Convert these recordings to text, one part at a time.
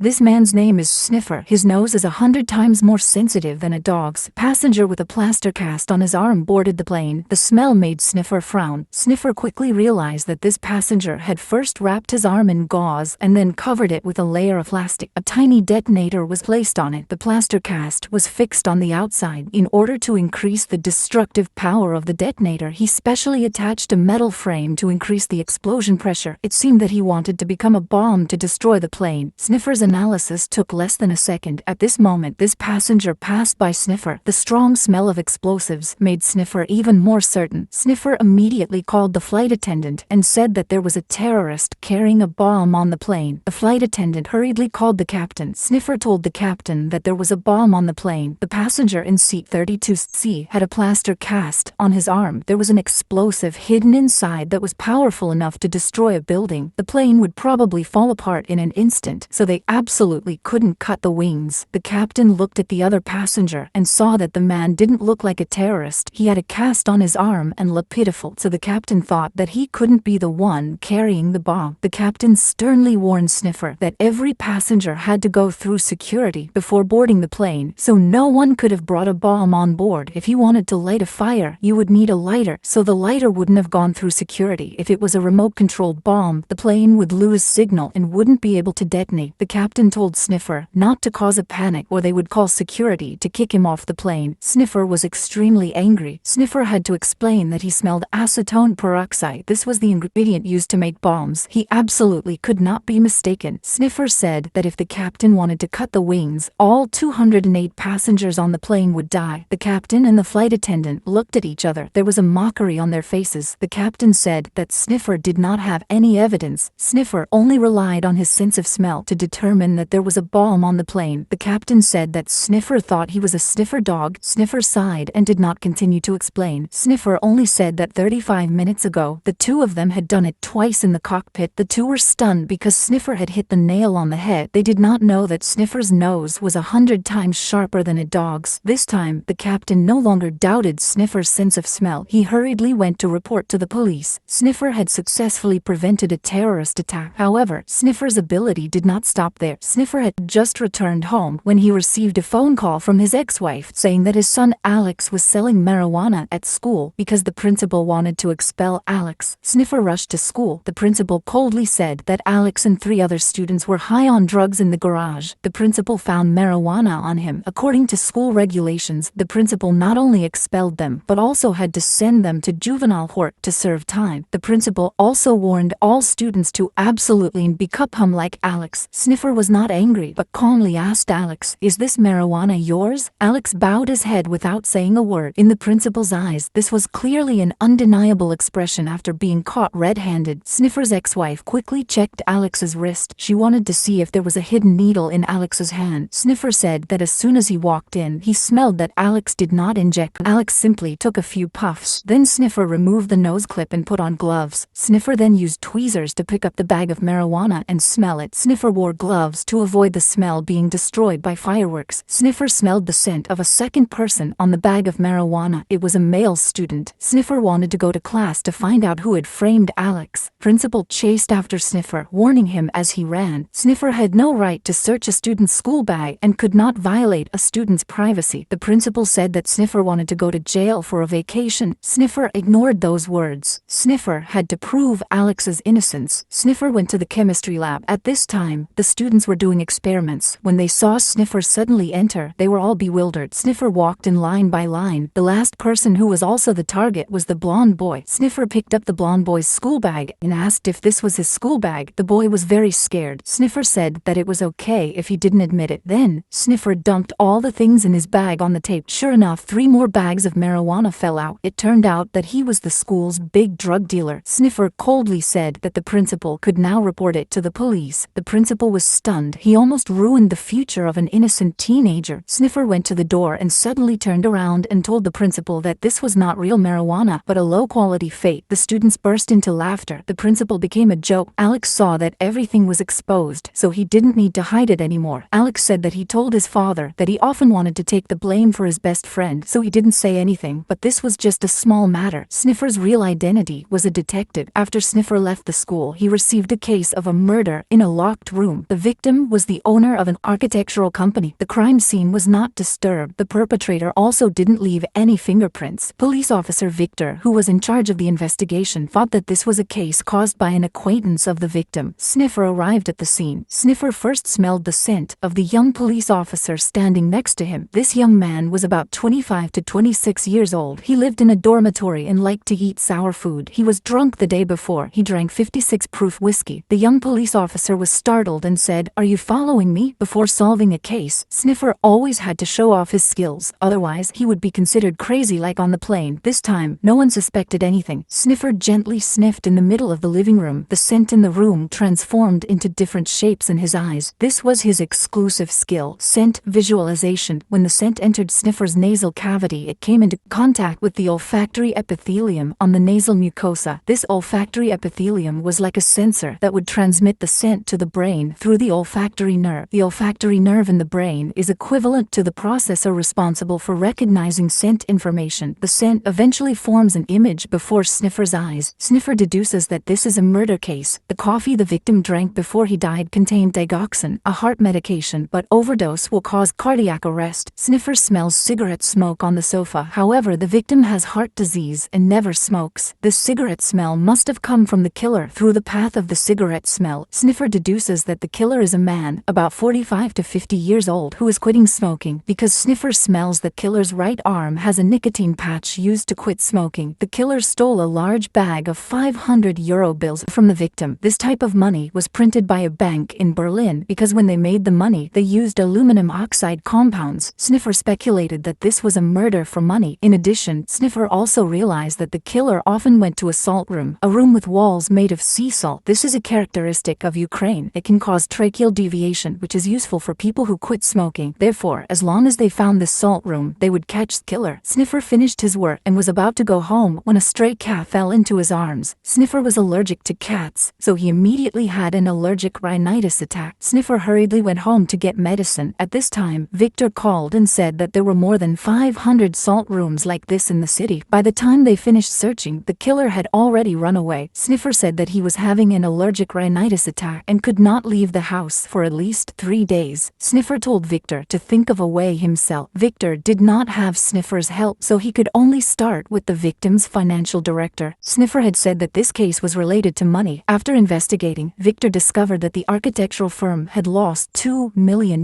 This man's name is Sniffer. His nose is 100 times more sensitive than a dog's. Passenger with a plaster cast on his arm boarded the plane. The smell made Sniffer frown. Sniffer quickly realized that this passenger had first wrapped his arm in gauze and then covered it with a layer of plastic. A tiny detonator was placed on it. The plaster cast was fixed on the outside. In order to increase the destructive power of the detonator, he specially attached a metal frame to increase the explosion pressure. It seemed that he wanted to become a bomb to destroy the plane. Sniffer's analysis took less than a second. At this moment, this passenger passed by Sniffer. The strong smell of explosives made Sniffer even more certain. Sniffer immediately called the flight attendant and said that there was a terrorist carrying a bomb on the plane. The flight attendant hurriedly called the captain. Sniffer told the captain that there was a bomb on the plane. The passenger in seat 32C had a plaster cast on his arm. There was an explosive hidden inside that was powerful enough to destroy a building. The plane would probably fall apart in an instant, so they absolutely couldn't cut the wings. The captain looked at the other passenger and saw that the man didn't look like a terrorist. He had a cast on his arm and looked pitiful, so the captain thought that he couldn't be the one carrying the bomb. The captain sternly warned Sniffer that every passenger had to go through security before boarding the plane, so no one could have brought a bomb on board. If you wanted to light a fire, you would need a lighter, so the lighter wouldn't have gone through security. If it was a remote-controlled bomb, the plane would lose signal and wouldn't be able to detonate. The captain told Sniffer not to cause a panic or they would call security to kick him off the plane. Sniffer was extremely angry. Sniffer had to explain that he smelled acetone peroxide. This was the ingredient used to make bombs. He absolutely could not be mistaken. Sniffer said that if the captain wanted to cut the wings, all 208 passengers on the plane would die. The captain and the flight attendant looked at each other. There was a mockery on their faces. The captain said that Sniffer did not have any evidence. Sniffer only relied on his sense of smell to determine that there was a bomb on the plane. The captain said that Sniffer thought he was a sniffer dog. Sniffer sighed and did not continue to explain. Sniffer only said that 35 minutes ago, the two of them had done it twice in the cockpit. The two were stunned because Sniffer had hit the nail on the head. They did not know that Sniffer's nose was 100 times sharper than a dog's. This time, the captain no longer doubted Sniffer's sense of smell. He hurriedly went to report to the police. Sniffer had successfully prevented a terrorist attack. However, Sniffer's ability did not stop there. Sniffer had just returned home when he received a phone call from his ex-wife saying that his son Alex was selling marijuana at school because the principal wanted to expel Alex. Sniffer rushed to school. The principal coldly said that Alex and 3 other students were high on drugs in the garage. The principal found marijuana on him. According to school regulations, the principal not only expelled them but also had to send them to juvenile court to serve time. The principal also warned all students to absolutely become like Alex. Sniffer was not angry but calmly asked Alex, "Is this marijuana yours?" Alex bowed his head without saying a word. In the principal's eyes, this was clearly an undeniable expression after being caught red-handed. Sniffer's ex-wife quickly checked Alex's wrist. She wanted to see if there was a hidden needle in Alex's hand. Sniffer said that as soon as he walked in, he smelled that Alex did not inject. Alex simply took a few puffs. Then Sniffer removed the nose clip and put on gloves. Sniffer then used tweezers to pick up the bag of marijuana and smell it. Sniffer wore gloves to avoid the smell being destroyed by fireworks. Sniffer smelled the scent of a second person on the bag of marijuana. It was a male student. Sniffer wanted to go to class to find out who had framed Alex. Principal chased after Sniffer, warning him as he ran. Sniffer had no right to search a student's school bag and could not violate a student's privacy. The principal said that Sniffer wanted to go to jail for a vacation. Sniffer ignored those words. Sniffer had to prove Alex's innocence. Sniffer went to the chemistry lab. At this time, the students were doing experiments. When they saw Sniffer suddenly enter, they were all bewildered. Sniffer walked in line by line. The last person who was also the target was the blonde boy. Sniffer picked up the blonde boy's school bag and asked if this was his school bag. The boy was very scared. Sniffer said that it was okay if he didn't admit it. Then, Sniffer dumped all the things in his bag on the tape. Sure enough, 3 more bags of marijuana fell out. It turned out that he was the school's big drug dealer. Sniffer coldly said that the principal could now report it to the police. The principal was stunned. He almost ruined the future of an innocent teenager. Sniffer went to the door and suddenly turned around and told the principal that this was not real marijuana, but a low-quality fake. The students burst into laughter. The principal became a joke. Alex saw that everything was exposed, so he didn't need to hide it anymore. Alex said that he told his father that he often wanted to take the blame for his best friend, so he didn't say anything, but this was just a small matter. Sniffer's real identity was a detective. After Sniffer left the school, he received a case of a murder in a locked room. The victim was the owner of an architectural company. The crime scene was not disturbed. The perpetrator also didn't leave any fingerprints. Police officer Victor, who was in charge of the investigation, thought that this was a case caused by an acquaintance of the victim. Sniffer arrived at the scene. Sniffer first smelled the scent of the young police officer standing next to him. This young man was about 25 to 26 years old. He lived in a dormitory and liked to eat sour food. He was drunk the day before. He drank 56 proof whiskey. The young police officer was startled and said, "Are you following me?" Before solving a case, Sniffer always had to show off his skills, otherwise he would be considered crazy like on the plane. This time, no one suspected anything. Sniffer gently sniffed in the middle of the living room. The scent in the room transformed into different shapes in his eyes. This was his exclusive skill, scent visualization. When the scent entered Sniffer's nasal cavity, it came into contact with the olfactory epithelium on the nasal mucosa. This olfactory epithelium was like a sensor that would transmit the scent to the brain through the olfactory nerve. The olfactory nerve in the brain is equivalent to the processor responsible for recognizing scent information. The scent eventually forms an image before Sniffer's eyes. Sniffer deduces that this is a murder case. The coffee the victim drank before he died contained digoxin, a heart medication, but overdose will cause cardiac arrest. Sniffer smells cigarette smoke on the sofa. However, the victim has heart disease and never smokes. The cigarette smell must have come from the killer through the path of the cigarette smell. Sniffer deduces that the killer is a man, about 45 to 50 years old, who is quitting smoking. Because Sniffer smells the killer's right arm has a nicotine patch used to quit smoking. The killer stole a large bag of €500 bills from the victim. This type of money was printed by a bank in Berlin because when they made the money, they used aluminum oxide compounds. Sniffer speculated that this was a murder for money. In addition, Sniffer also realized that the killer often went to a salt room, a room with walls made of sea salt. This is a characteristic of Ukraine. It can cause tracheal deviation, which is useful for people who quit smoking. Therefore, as long as they found this salt room, they would catch the killer. Sniffer finished his work and was about to go home when a stray cat fell into his arms. Sniffer was allergic to cats, so he immediately had an allergic rhinitis attack. Sniffer hurriedly went home to get medicine. At this time, Victor called and said that there were more than 500 salt rooms like this in the city. By the time they finished searching, the killer had already run away. Sniffer said that he was having an allergic rhinitis attack and could not leave the house for at least 3 days. Sniffer told Victor to think of a way himself. Victor did not have Sniffer's help, so he could only start with the victim's financial director. Sniffer had said that this case was related to money. After investigating, Victor discovered that the architectural firm had lost €2 million.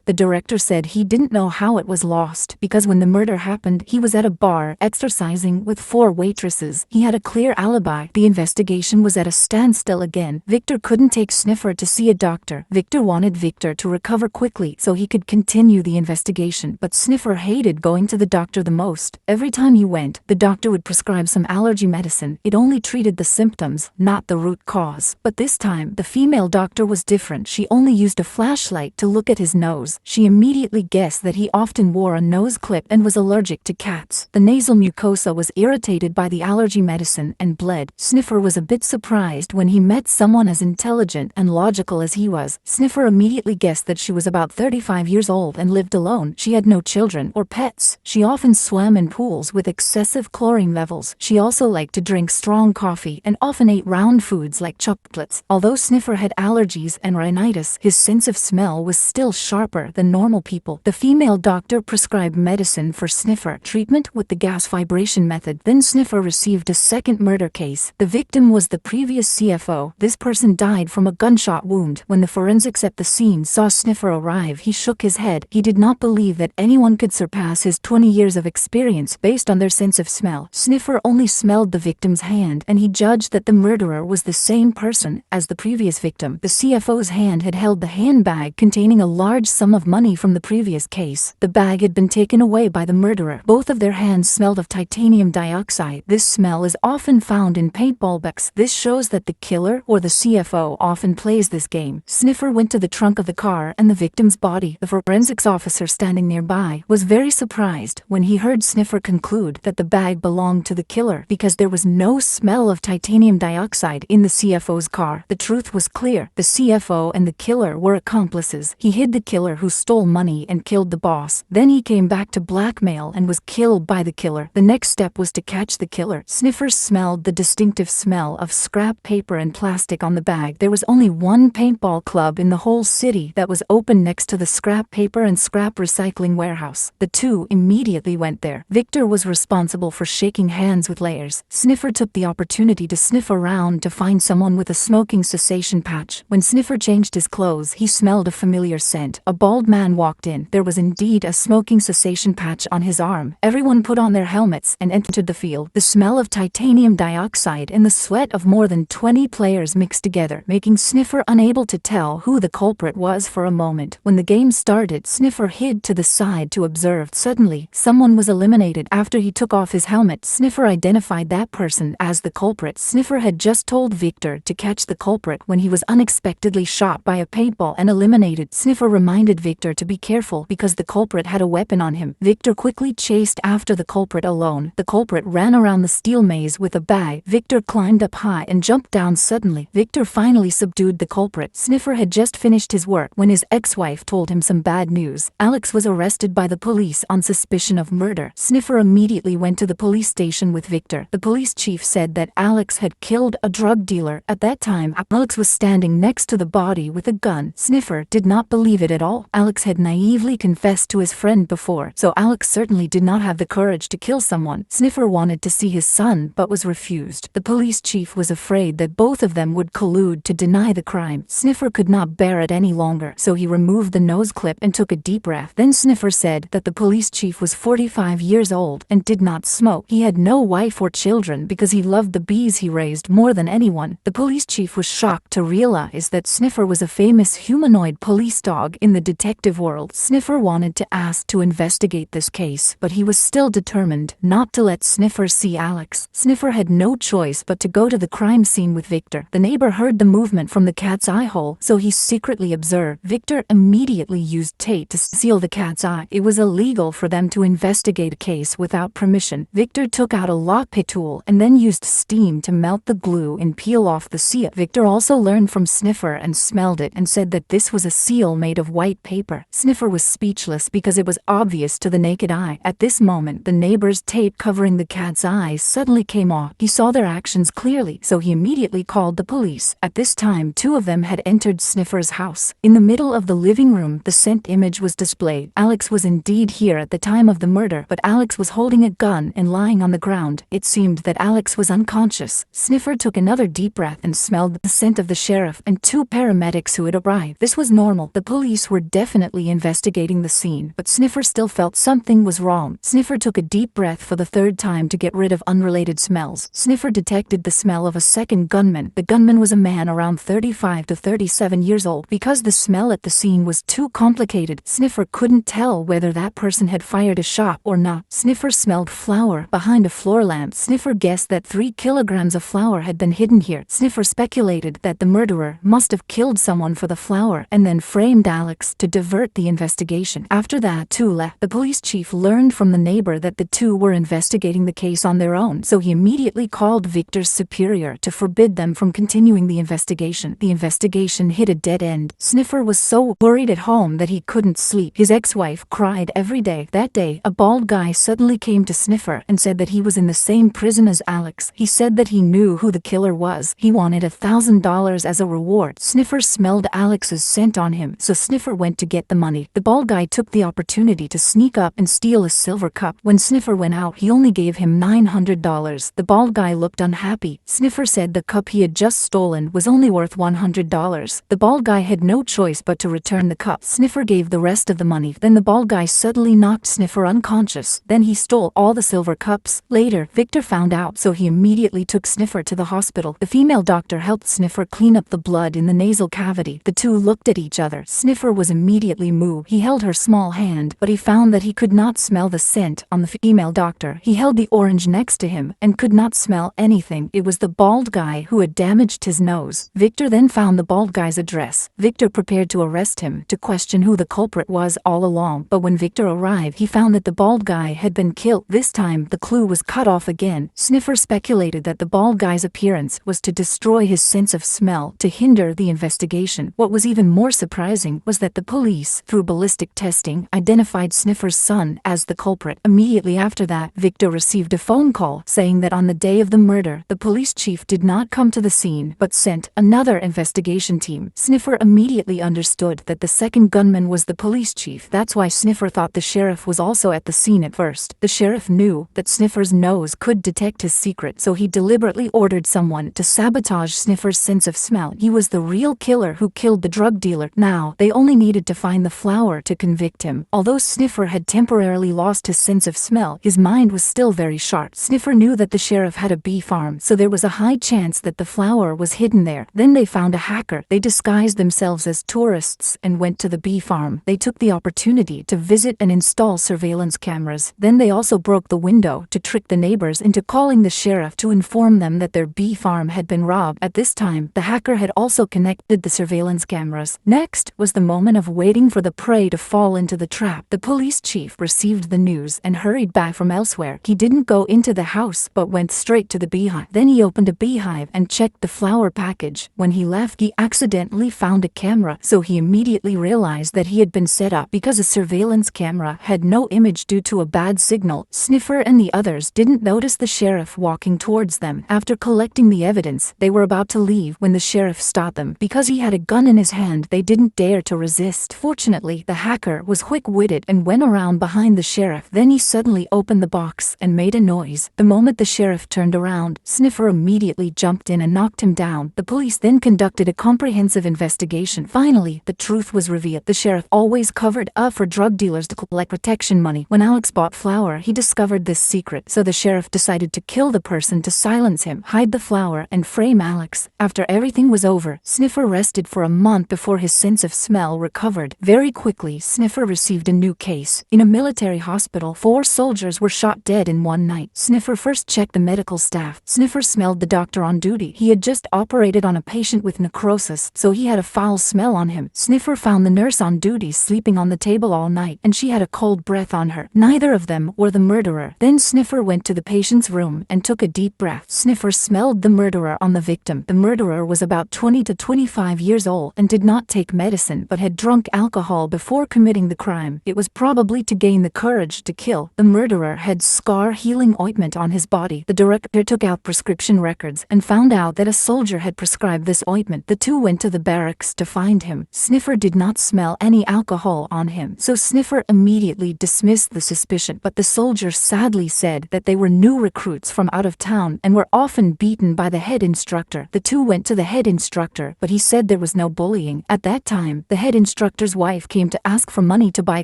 The director said he didn't know how it was lost because when the murder happened, he was at a bar exercising with 4 waitresses. He had a clear alibi. The investigation was at a standstill again. Victor couldn't take Sniffer to see a doctor. Victor wanted Victor to recover quickly so he could continue the investigation, but Sniffer hated going to the doctor the most. Every time he went, the doctor would prescribe some allergy medicine. It only treated the symptoms, not the root cause. But this time, the female doctor was different. She only used a flashlight to look at his nose. She immediately guessed that he often wore a nose clip and was allergic to cats. The nasal mucosa was irritated by the allergy medicine and bled. Sniffer was a bit surprised when he met someone as intelligent and logical as he was. Sniffer immediately guessed that she was about 35 years old and lived alone. She had no children or pets. She often swam in pools with excessive chlorine levels. She also liked to drink strong coffee and often ate round foods like chocolates. Although Sniffer had allergies and rhinitis, his sense of smell was still sharper than normal people. The female doctor prescribed medicine for Sniffer, treatment with the gas vibration method. Then Sniffer received a second murder case. The victim was the previous CFO. This person died from a gunshot wound. When the forensics at the scene saw Sniffer arrive, he shook his head. He did not believe that anyone could surpass his 20 years of experience based on their sense of smell. Sniffer only smelled the victim's hand, and he judged that the murderer was the same person as the previous victim. The CFO's hand had held the handbag containing a large sum of money from the previous case. The bag had been taken away by the murderer. Both of their hands smelled of titanium dioxide. This smell is often found in paintball bags. This shows that the killer or the CFO often plays this game. Sniffer went to the trunk of the car and the victim's body. The forensics officer standing nearby was very surprised when he heard Sniffer conclude that the bag belonged to the killer because there was no smell of titanium dioxide in the CFO's car. The truth was clear. The CFO and the killer were accomplices. He hid the killer who stole money and killed the boss. Then he came back to blackmail and was killed by the killer. The next step was to catch the killer. Sniffer smelled the distinctive smell of scrap paper and plastic on the bag. There was only one paintball small club in the whole city that was open next to the scrap paper and scrap recycling warehouse. The two immediately went there. Victor was responsible for shaking hands with Layers. Sniffer took the opportunity to sniff around to find someone with a smoking cessation patch. When Sniffer changed his clothes, he smelled a familiar scent. A bald man walked in. There was indeed a smoking cessation patch on his arm. Everyone put on their helmets and entered the field. The smell of titanium dioxide and the sweat of more than 20 players mixed together, making Sniffer unable to tell who the culprit was for a moment. When the game started, Sniffer hid to the side to observe. Suddenly, someone was eliminated. After he took off his helmet, Sniffer identified that person as the culprit. Sniffer had just told Victor to catch the culprit when he was unexpectedly shot by a paintball and eliminated. Sniffer reminded Victor to be careful because the culprit had a weapon on him. Victor quickly chased after the culprit alone. The culprit ran around the steel maze with a bag. Victor climbed up high and jumped down suddenly. Victor finally subdued the culprit. Sniffer had just finished his work when his ex-wife told him some bad news. Alex was arrested by the police on suspicion of murder. Sniffer immediately went to the police station with Victor. The police chief said that Alex had killed a drug dealer. At that time, Alex was standing next to the body with a gun. Sniffer did not believe it at all. Alex had naively confessed to his friend before, so Alex certainly did not have the courage to kill someone. Sniffer wanted to see his son but was refused. The police chief was afraid that both of them would collude to deny the crime. Sniffer could not bear it any longer, so he removed the nose clip and took a deep breath. Then Sniffer said that the police chief was 45 years old and did not smoke. He had no wife or children because he loved the bees he raised more than anyone. The police chief was shocked to realize that Sniffer was a famous humanoid police dog in the detective world. Sniffer wanted to ask to investigate this case, but he was still determined not to let Sniffer see Alex. Sniffer had no choice but to go to the crime scene with Victor. The neighbor heard the movement from the cat's eye hole, so he secretly observed. Victor immediately used tape to seal the cat's eye. It was illegal for them to investigate a case without permission. Victor took out a lockpick tool and then used steam to melt the glue and peel off the seal. Victor also learned from Sniffer and smelled it and said that this was a seal made of white paper. Sniffer was speechless because it was obvious to the naked eye. At this moment, the neighbor's tape covering the cat's eyes suddenly came off. He saw their actions clearly, so he immediately called the police. At this time, two of them had entered Sniffer's house. In the middle of the living room, the scent image was displayed. Alex was indeed here at the time of the murder, but Alex was holding a gun and lying on the ground. It seemed that Alex was unconscious. Sniffer took another deep breath and smelled the scent of the sheriff and two paramedics who had arrived. This was normal. The police were definitely investigating the scene, but Sniffer still felt something was wrong. Sniffer took a deep breath for the third time to get rid of unrelated smells. Sniffer detected the smell of a second gunman. The gunman was a man around 35 to 37 years old. Because the smell at the scene was too complicated, Sniffer couldn't tell whether that person had fired a shot or not. Sniffer smelled flour behind a floor lamp. Sniffer guessed that 3 kilograms of flour had been hidden here. Sniffer speculated that the murderer must have killed someone for the flour and then framed Alex to divert the investigation. After that, two left. The police chief learned from the neighbor that the two were investigating the case on their own, so he immediately called Victor's superior to forbid them from continuing the investigation. The investigation hit a dead end. Sniffer was so worried at home that he couldn't sleep. His ex-wife cried every day. That day, a bald guy suddenly came to Sniffer and said that he was in the same prison as Alex. He said that he knew who the killer was. He wanted $1,000 as a reward. Sniffer smelled Alex's scent on him, so Sniffer went to get the money. The bald guy took the opportunity to sneak up and steal a silver cup. When Sniffer went out, he only gave him $900. The bald guy looked unhappy. Sniffer said the cup he had just stolen was only worth $100. The bald guy had no choice but to return the cup. Sniffer gave the rest of the money. Then the bald guy suddenly knocked Sniffer unconscious. Then he stole all the silver cups. Later, Victor found out, so he immediately took Sniffer to the hospital. The female doctor helped Sniffer clean up the blood in the nasal cavity. The two looked at each other. Sniffer was immediately moved. He held her small hand, but he found that he could not smell the scent on the female doctor. He held the orange next to him and could not smell anything. It was the bald guy who had damaged his nose. Victor then found the bald guy's address. Victor prepared to arrest him to question who the culprit was all along, but when Victor arrived, he found that the bald guy had been killed. This time, the clue was cut off again. Sniffer speculated that the bald guy's appearance was to destroy his sense of smell to hinder the investigation. What was even more surprising was that the police, through ballistic testing, identified Sniffer's son as the culprit. Immediately after that, Victor received a phone call saying that on the day of the murder, the police chief did not come to the scene but sent another investigation team team. Sniffer immediately understood that the second gunman was the police chief. That's why Sniffer thought the sheriff was also at the scene at first. The sheriff knew that Sniffer's nose could detect his secret, so he deliberately ordered someone to sabotage Sniffer's sense of smell. He was the real killer who killed the drug dealer. Now, they only needed to find the flower to convict him. Although Sniffer had temporarily lost his sense of smell, his mind was still very sharp. Sniffer knew that the sheriff had a bee farm, so there was a high chance that the flower was hidden there. Then they found a hacker. They disguised themselves as tourists and went to the bee farm. They took the opportunity to visit and install surveillance cameras. Then they also broke the window to trick the neighbors into calling the sheriff to inform them that their bee farm had been robbed. At this time, the hacker had also connected the surveillance cameras. Next was the moment of waiting for the prey to fall into the trap. The police chief received the news and hurried back from elsewhere. He didn't go into the house but went straight to the beehive. Then he opened a beehive and checked the flower package. When he left, he accidentally found a camera, so he immediately realized that he had been set up because a surveillance camera had no image due to a bad signal. Sniffer and the others didn't notice the sheriff walking towards them. After collecting the evidence, they were about to leave when the sheriff stopped them. Because he had a gun in his hand, they didn't dare to resist. Fortunately, the hacker was quick-witted and went around behind the sheriff. Then he suddenly opened the box and made a noise. The moment the sheriff turned around, Sniffer immediately jumped in and knocked him down. The police then conducted a comprehensive investigation. Finally, the truth was revealed. The sheriff always covered up for drug dealers to collect protection money. When Alex bought flour, he discovered this secret, so the sheriff decided to kill the person to silence him, hide the flour, and frame Alex. After everything was over, Sniffer rested for a month before his sense of smell recovered. Very quickly, Sniffer received a new case. In a military hospital, 4 soldiers were shot dead in one night. Sniffer first checked the medical staff. Sniffer smelled the doctor on duty. He had just operated on a patient with necrosis, so he had a foul smell on him. Sniffer found the nurse on duty sleeping on the table all night, and she had a cold breath on her. Neither of them were the murderer. Then Sniffer went to the patient's room and took a deep breath. Sniffer smelled the murderer on the victim. The murderer was about 20 to 25 years old and did not take medicine but had drunk alcohol before committing the crime. It was probably to gain the courage to kill. The murderer had scar healing ointment on his body. The director took out prescription records and found out that a soldier had prescribed this ointment. The two went to the barracks to find him. Sniffer did not smell any alcohol on him, so Sniffer immediately dismissed the suspicion, but the soldier sadly said that they were new recruits from out of town and were often beaten by the head instructor. The two went to the head instructor, but he said there was no bullying. At that time, the head instructor's wife came to ask for money to buy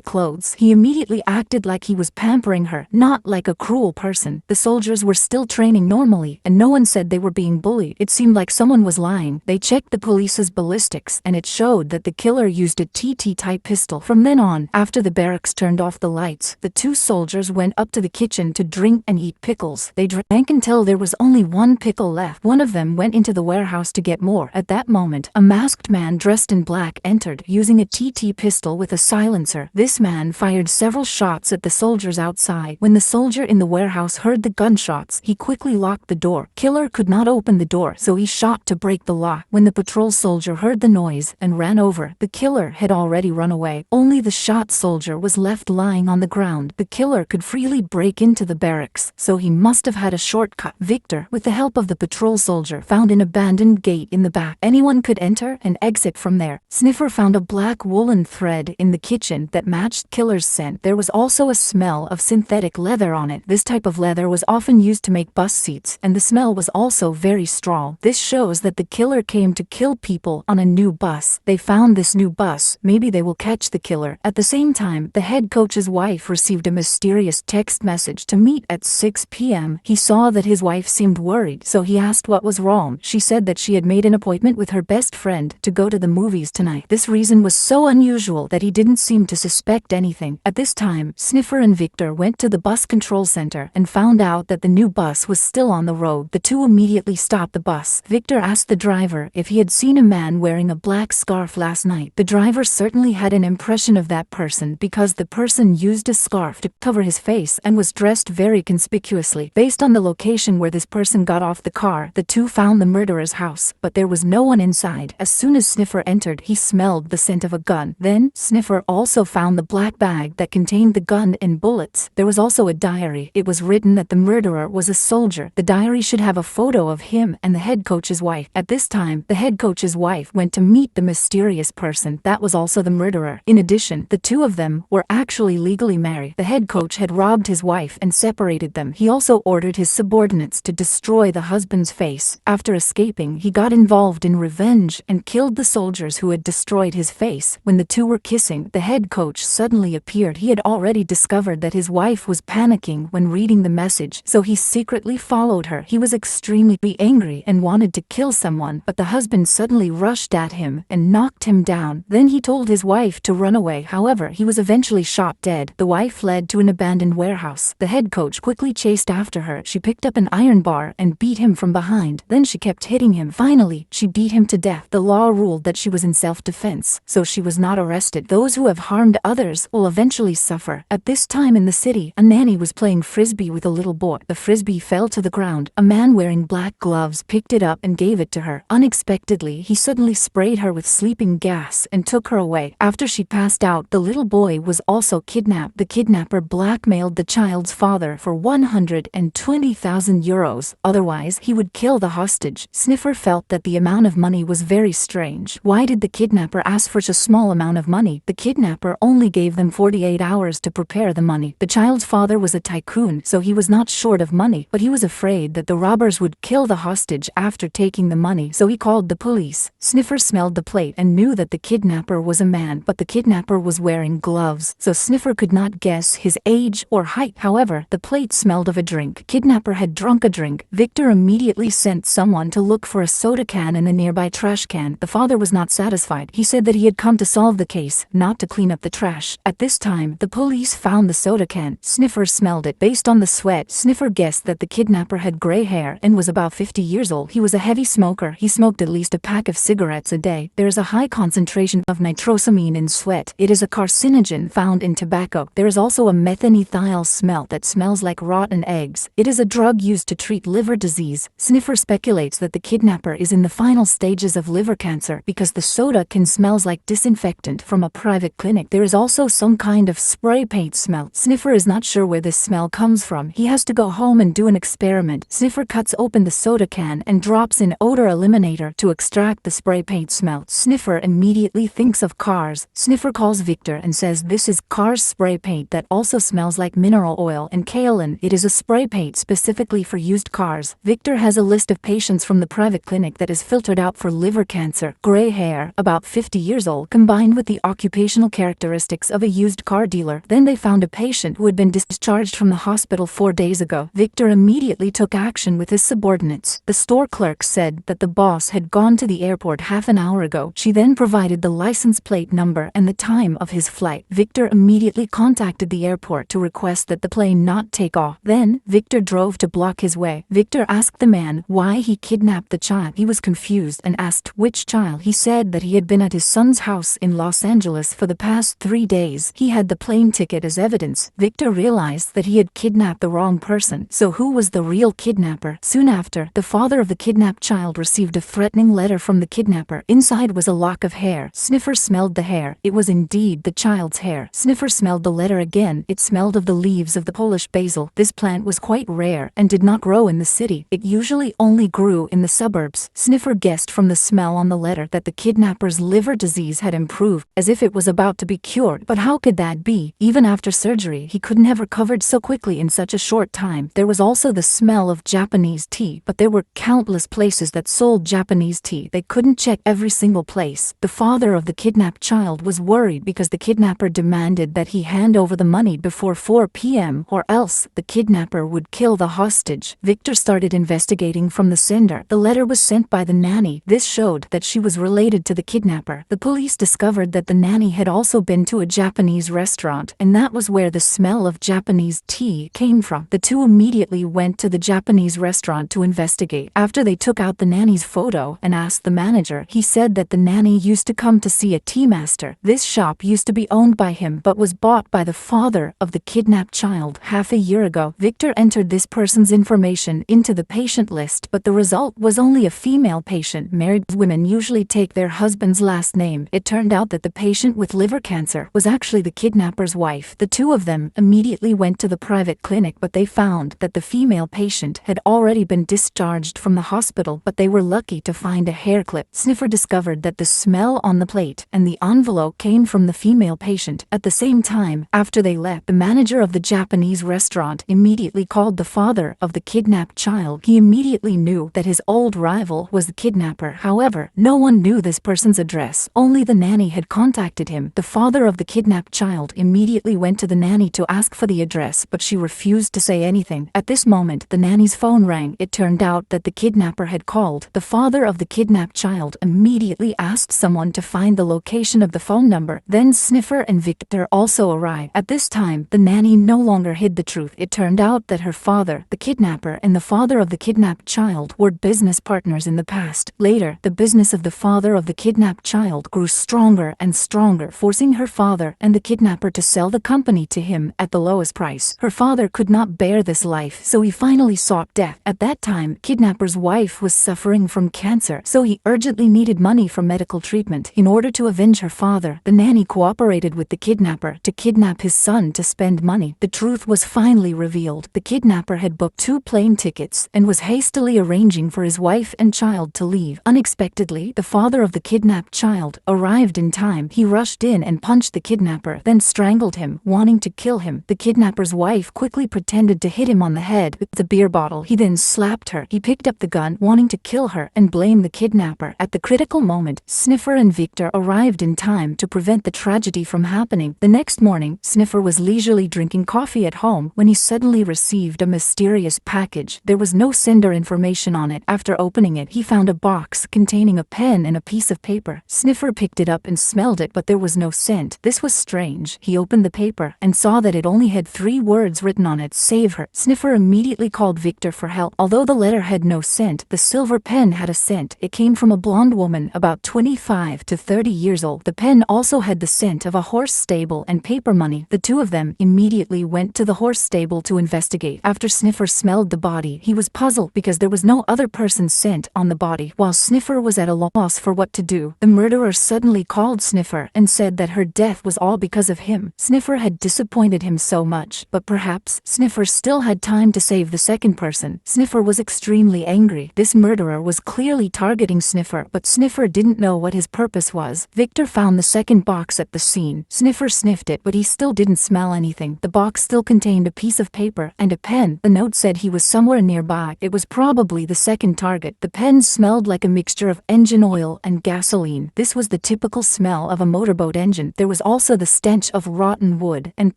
clothes. He immediately acted like he was pampering her, not like a cruel person. The soldiers were still training normally, and no one said they were being bullied. It seemed like someone was lying. They checked the police's ballistics, and it showed that the killer used a TT-type pistol. From then on, after the barracks turned off the lights, the two soldiers went up to the kitchen to drink and eat pickles. They drank until there was only one pickle left. One of them went into the warehouse to get more. At that moment, a masked man dressed in black entered, using a TT pistol with a silencer. This man fired several shots at the soldiers outside. When the soldier in the warehouse heard the gunshots, he quickly locked the door. Killer could not open the door, so he shot to break the lock. When the patrol soldier heard the noise and ran over, the killer had already run away. Only the shot soldier was left lying on the ground. The killer could freely break into the barracks, so he must have had a shortcut. Victor, with the help of the patrol soldier, found an abandoned gate in the back. Anyone could enter and exit from there. Sniffer found a black woolen thread in the kitchen that matched killer's scent. There was also a smell of synthetic leather on it. This type of leather was often used to make bus seats, and the smell was also very strong. This shows that the killer came to kill people on a new bus. They found this new bus. Maybe they will catch the killer. At the same time, the head coach's wife received a mysterious text message to meet at 6 p.m. He saw that his wife seemed worried, so he asked what was wrong. She said that she had made an appointment with her best friend to go to the movies tonight. This reason was so unusual that he didn't seem to suspect anything. At this time, Sniffer and Victor went to the bus control center and found out that the new bus was still on the road. The two immediately stopped the bus. Victor asked the driver if he had seen a man wearing a black scarf last night. The driver certainly had an impression of that person because the person used a scarf to cover his face and was dressed very conspicuously. Based on the location where this person got off the car, the two found the murderer's house, but there was no one inside. As soon as Sniffer entered, he smelled the scent of a gun. Then, Sniffer also found the black bag that contained the gun and bullets. There was also a diary. It was written that the murderer was a soldier. The diary should have a photo of him and the head coach's wife. At this time, the head coach's his wife went to meet the mysterious person that was also the murderer. In addition, the two of them were actually legally married. The head coach had robbed his wife and separated them. He also ordered his subordinates to destroy the husband's face. After escaping, he got involved in revenge and killed the soldiers who had destroyed his face. When the two were kissing, the head coach suddenly appeared. He had already discovered that his wife was panicking when reading the message, so he secretly followed her. He was extremely angry and wanted to kill someone, but the husband suddenly rushed at him and knocked him down. Then he told his wife to run away. However, he was eventually shot dead. The wife fled to an abandoned warehouse. The head coach quickly chased after her. She picked up an iron bar and beat him from behind. Then she kept hitting him. Finally, she beat him to death. The law ruled that she was in self-defense, so she was not arrested. Those who have harmed others will eventually suffer. At this time in the city, a nanny was playing frisbee with a little boy. The frisbee fell to the ground. A man wearing black gloves picked it up and gave it to her. Unexpectedly, he suddenly sprayed her with sleeping gas and took her away. After she passed out, the little boy was also kidnapped. The kidnapper blackmailed the child's father for 120,000 euros. Otherwise, he would kill the hostage. Sniffer felt that the amount of money was very strange. Why did the kidnapper ask for such a small amount of money? The kidnapper only gave them 48 hours to prepare the money. The child's father was a tycoon, so he was not short of money, but he was afraid that the robbers would kill the hostage after taking the money, so he called the police. Sniffer smelled the plate and knew that the kidnapper was a man, but the kidnapper was wearing gloves, so Sniffer could not guess his age or height. However, the plate smelled of a drink. Kidnapper had drunk a drink. Victor immediately sent someone to look for a soda can in a nearby trash can. The father was not satisfied. He said that he had come to solve the case, not to clean up the trash. At this time, the police found the soda can. Sniffer smelled it. Based on the sweat, Sniffer guessed that the kidnapper had gray hair and was about 50 years old. He was a heavy smoker. He smoked at least a pack of cigarettes a day. There is a high concentration of nitrosamine in sweat. It is a carcinogen found in tobacco. There is also a methanethyl smell that smells like rotten eggs. It is a drug used to treat liver disease. Sniffer speculates that the kidnapper is in the final stages of liver cancer because the soda can smells like disinfectant from a private clinic. There is also some kind of spray paint smell. Sniffer is not sure where this smell comes from. He has to go home and do an experiment. Sniffer cuts open the soda can and drops in odor eliminator to extract the spray paint smell. Sniffer immediately thinks of cars. Sniffer calls Victor and says this is Cars spray paint that also smells like mineral oil and kaolin. It is a spray paint specifically for used cars. Victor has a list of patients from the private clinic that is filtered out for liver cancer, gray hair, about 50 years old, combined with the occupational characteristics of a used car dealer. Then they found a patient who had been discharged from the hospital 4 days ago. Victor immediately took action with his subordinates. The store clerk said that the boss had gone to the airport half an hour ago. She then provided the license plate number and the time of his flight. Victor immediately contacted the airport to request that the plane not take off. Then, Victor drove to block his way. Victor asked the man why he kidnapped the child. He was confused and asked which child. He said that he had been at his son's house in Los Angeles for the past 3 days. He had the plane ticket as evidence. Victor realized that he had kidnapped the wrong person. So who was the real kidnapper? Soon after, the father of the kidnapped child received a threatening letter from the kidnapper. Inside was a lock of hair. Sniffer smelled the hair. It was indeed the child's hair. Sniffer smelled the letter again. It smelled of the leaves of the Polish basil. This plant was quite rare and did not grow in the city. It usually only grew in the suburbs. Sniffer guessed from the smell on the letter that the kidnapper's liver disease had improved, as if it was about to be cured. But how could that be? Even after surgery, he couldn't have recovered so quickly in such a short time. There was also the smell of Japanese tea, but there were countless places that sold Japanese tea. They couldn't check every single place. The father of the kidnapped child was worried because the kidnapper demanded that he hand over the money before 4 p.m. or else the kidnapper would kill the hostage. Victor started investigating from the sender. The letter was sent by the nanny. This showed that she was related to the kidnapper. The police discovered that the nanny had also been to a Japanese restaurant, and that was where the smell of Japanese tea came from. The two immediately went to the Japanese restaurant to investigate. After they took out the nanny's photo and asked the manager, he said that the nanny used to come to see a tea master. This shop used to be owned by him but was bought by the father of the kidnapped child half a year ago. Victor entered this person's information into the patient list, but the result was only a female patient. Married women usually take their husband's last name. It turned out that the patient with liver cancer was actually the kidnapper's wife. The two of them immediately went to the private clinic, but they found that the female patient had already been discharged from the hospital, but they were lucky to find a hair paperclip. Sniffer discovered that the smell on the plate and the envelope came from the female patient. At the same time, after they left, the manager of the Japanese restaurant immediately called the father of the kidnapped child. He immediately knew that his old rival was the kidnapper. However, no one knew this person's address. Only the nanny had contacted him. The father of the kidnapped child immediately went to the nanny to ask for the address, but she refused to say anything. At this moment, the nanny's phone rang. It turned out that the kidnapper had called. The father of the kidnapped child immediately asked someone to find the location of the phone number. Then Sniffer and Victor also arrived. At this time, the nanny no longer hid the truth. It turned out that her father, the kidnapper, and the father of the kidnapped child were business partners in the past. Later, the business of the father of the kidnapped child grew stronger and stronger, forcing her father and the kidnapper to sell the company to him at the lowest price. Her father could not bear this life, so he finally sought death. At that time, kidnapper's wife was suffering from cancer, so he urgently needed money for medical treatment. In order to avenge her father, the nanny cooperated with the kidnapper to kidnap his son to spend money. The truth was finally revealed. The kidnapper had booked 2 plane tickets and was hastily arranging for his wife and child to leave. Unexpectedly, the father of the kidnapped child arrived in time. He rushed in and punched the kidnapper, then strangled him, wanting to kill him. The kidnapper's wife quickly pretended to hit him on the head with a beer bottle. He then slapped her. He picked up the gun, wanting to kill her and blame the kidnapper. At the critical moment, Sniffer and Victor arrived in time to prevent the tragedy from happening. The next morning, Sniffer was leisurely drinking coffee at home when he suddenly received a mysterious package. There was no sender information on it. After opening it, he found a box containing a pen and a piece of paper. Sniffer picked it up and smelled it, but there was no scent. This was strange. He opened the paper and saw that it only had 3 words written on it: "Save her." Sniffer immediately called Victor for help. Although the letter had no scent, the silver pen had a scent. It came from a blonde woman about 25 to 30 years old. The pen also had the scent of a horse stable and paper money. The two of them immediately went to the horse stable to investigate. After Sniffer smelled the body, he was puzzled because there was no other person's scent on the body. While Sniffer was at a loss for what to do, the murderer suddenly called Sniffer and said that her death was all because of him. Sniffer had disappointed him so much, but perhaps Sniffer still had time to save the second person. Sniffer was extremely angry. This murderer was clearly targeting Sniffer, but Sniffer didn't know what his purpose was. Victor found the second box at the scene. Sniffer sniffed it, but he still didn't smell anything. The box still contained a piece of paper and a pen. The note said he was somewhere nearby. It was probably the second target. The pen smelled like a mixture of engine oil and gasoline. This was the typical smell of a motorboat engine. There was also the stench of rotten wood and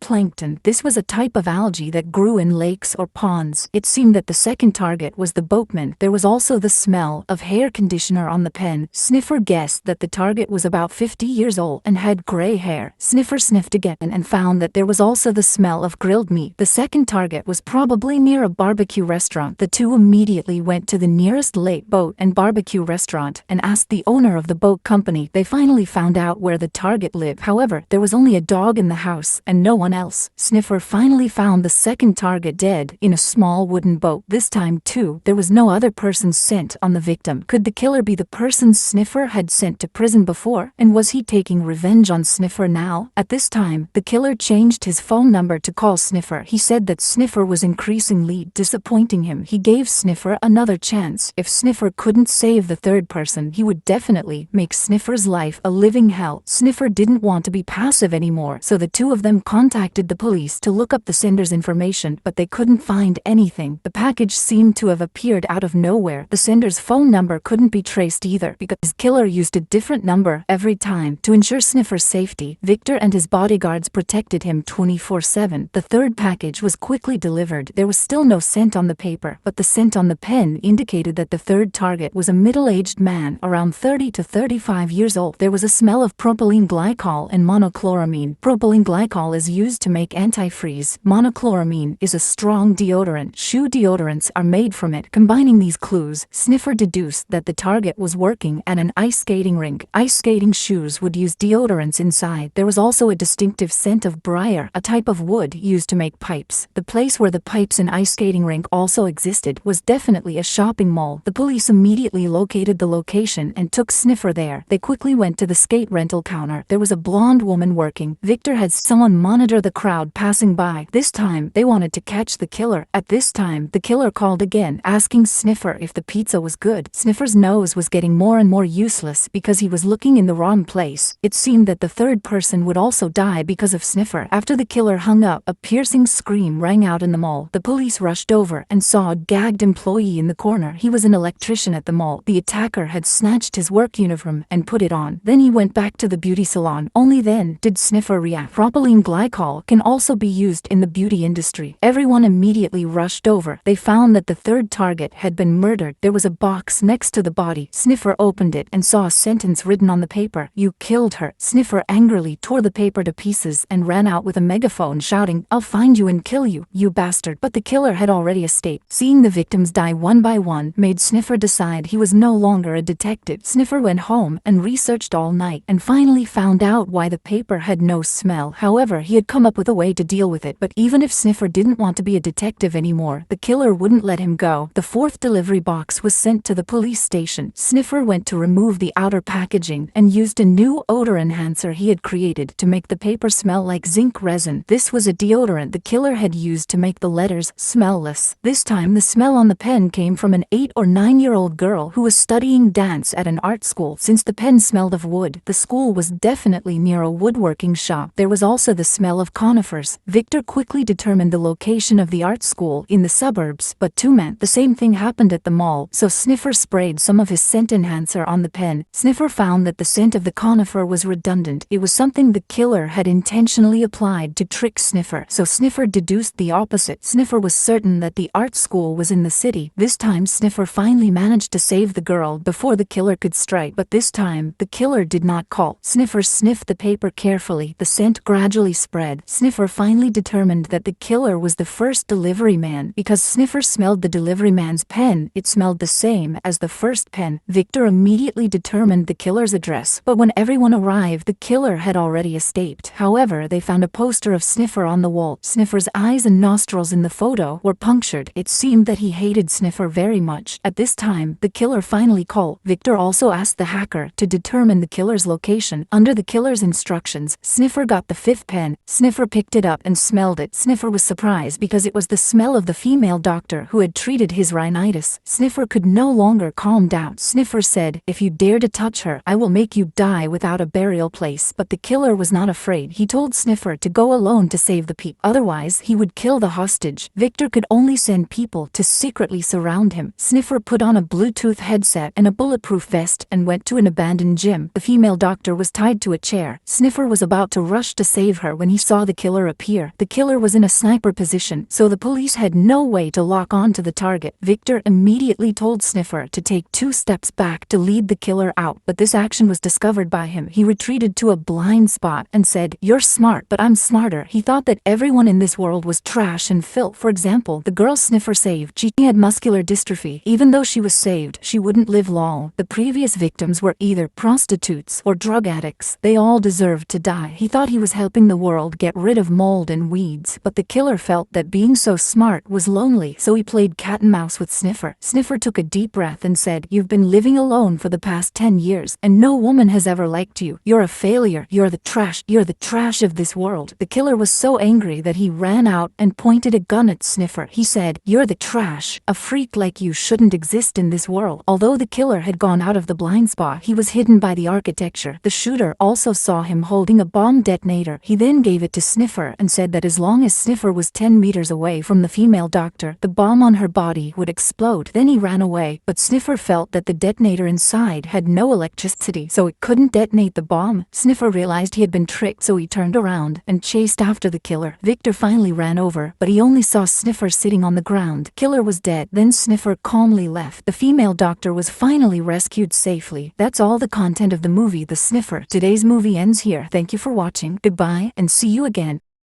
plankton. This was a type of algae that grew in lakes or ponds. It seemed that the second target was the boatman. There was also the smell of hair conditioner on the pen. Sniffer guessed that the target was about 50 years old and had gray hair. Sniffer sniffed again and found that there was also the smell of grilled meat. The second target was probably near a barbecue restaurant. The two immediately went to the nearest lake boat and barbecue restaurant and asked the owner of the boat company. They finally found out where the target lived. However, there was only a dog in the house and no one else. Sniffer finally found the second target dead in a small wooden boat. This time too, there was no other person's scent on the victim. Could the killer be the person Sniffer had sent to prison before? And was he taking revenge on Sniffer now? At this time, the killer changed his phone number to call Sniffer. He said that Sniffer was increasingly disappointing him. He gave Sniffer another chance. If Sniffer couldn't save the third person, he would definitely make Sniffer's life a living hell. Sniffer didn't want to be passive anymore, so the two of them contacted the police to look up the sender's information, but they couldn't find anything. The package seemed to have appeared out of nowhere. The sender's phone number couldn't be traced either because his killer used a different number every time. To ensure Sniffer's safety, Victor and his bodyguards protected him 24/7. The third package was quickly delivered. There was still no scent on the paper, but the scent on the pen indicated that the third target was a middle-aged man around 30 to 35 years old. There was a smell of propylene glycol and monochloramine. Propylene glycol is used to make antifreeze. Monochloramine is a strong deodorant. Shoe deodorants are made from it. Combining these clues, Sniffer deduced that the target was working at an ice skating rink. Ice skating shoes would use deodorants inside. There was also a distinctive scent of briar, a type of wood used to make pipes. The place where the pipes and ice skating rink also existed was definitely a shopping mall. The police immediately located the location and took Sniffer there. They quickly went to the skate rental counter. There was a blonde woman working. Victor had someone monitor the crowd passing by. This time, they wanted to catch the killer. At this time, the killer called again, asking Sniffer if the pizza was good. Sniffer's nose was getting more and more useless because he was looking in the wrong place. It seemed that the third person would also die because of Sniffer. After the killer hung up, a piercing scream rang out in the mall. The police rushed over and saw a gagged employee in the corner. He was an electrician at the mall. The attacker had snatched his work uniform and put it on. Then he went back to the beauty salon. Only then did Sniffer react. Propylene glycol can also be used in the beauty industry. Everyone immediately rushed over. They found that the third target had been murdered. There was a box next to the body. Sniffer opened it and saw a sentence written on the paper. "You killed her." Sniffer angrily tore the paper to pieces and ran out with a megaphone shouting, "I'll find you and kill you, you bastard." But the killer had already escaped. Seeing the victims die one by one made Sniffer decide he was no longer a detective. Sniffer went home and researched all night and finally found out why the paper had no smell. However, he had come up with a way to deal with it. But even if Sniffer didn't want to be a detective anymore, the killer wouldn't let him go. The fourth delivery box was sent to the police station. Sniffer went to remove the outer packaging and used a new odor enhancer he had created to make the paper smell like zinc resin. This was a deodorant the killer had used to make the letters smellless. This time the smell on the pen came from an 8 or 9-year-old girl who was studying dance at an art school. Since the pen smelled of wood, the school was definitely near a woodworking shop. There was also the smell of conifers. Victor quickly determined the location of the art school in the suburbs, but the same thing happened at the mall, so Sniffer sprayed some of his scent enhancer on the pen. Sniffer found that the scent of the conifer was redundant. It was something the killer had intentionally applied to trick Sniffer, so Sniffer deduced the opposite. Sniffer was certain that the art school was in the city. This time Sniffer finally managed to save the girl before the killer could strike, but this time the killer did not call. Sniffer sniffed the paper carefully. The scent gradually spread. Sniffer finally determined that the killer was the first delivery man. Because Sniffer smelled the delivery man's pen, it smelled the same as the first pen. Victor immediately determined the killer's address, but when everyone arrived, the killer had already escaped. However, they found a poster of Sniffer on the wall. Sniffer's eyes and nostrils in the photo were punctured. It seemed that he hated Sniffer very much. At this time, the killer finally called. Victor also asked the hacker to determine the killer's location. Under the killer's instructions, Sniffer got the fifth pen. Sniffer picked it up and smelled it. Sniffer was surprised because it was the smell of the female doctor who had treated his rhinitis. Sniffer could no longer calm down. Sniffer said, "If you dare to touch her, I will make you die without a burial place." But the killer was not afraid. He told Sniffer to go alone to save the peep. Otherwise, he would kill the hostage. Victor could only send people to secretly surround him. Sniffer put on a Bluetooth headset and a bulletproof vest and went to an abandoned gym. The female doctor was tied to a chair. Sniffer was about to rush to save her when he saw the killer appear. The killer was in a sniper position, so the police had no way to lock on to the target. Victor immediately told Sniffer to take 2 steps back to lead the killer out, but this action was discovered by him. He retreated to a blind spot and said, "You're smart, but I'm smarter." He thought that everyone in this world was trash and filth. For example, the girl Sniffer saved, she had muscular dystrophy. Even though she was saved, she wouldn't live long. The previous victims were either prostitutes or drug addicts. They all deserved to die. He thought he was helping the world get rid of mold and weeds, but the killer felt that being so smart was lonely, so he played cat and mouse with Sniffer. Sniffer took a deep breath and said, "You've been living alone for the past 10 years, and no woman has ever liked you. You're a failure. You're the trash. You're the trash of this world." The killer was so angry that he ran out and pointed a gun at Sniffer. He said, "You're the trash. A freak like you shouldn't exist in this world." Although the killer had gone out of the blind spot, he was hidden by the architecture. The shooter also saw him holding a bomb detonator. He then gave it to Sniffer and said that as long as Sniffer was 10 meters away from the female doctor, the bomb on her body would explode. Then he ran away, but Sniffer felt that the detonator inside had no electricity, so it couldn't detonate the bomb. Sniffer realized he had been tricked, so he turned around and chased after the killer. Victor finally ran over, but he only saw Sniffer sitting on the ground. Killer was dead. Then Sniffer calmly left. The female doctor was finally rescued safely. That's all the content of the movie The Sniffer. Today's movie ends here. Thank you for watching. Goodbye, and see you again.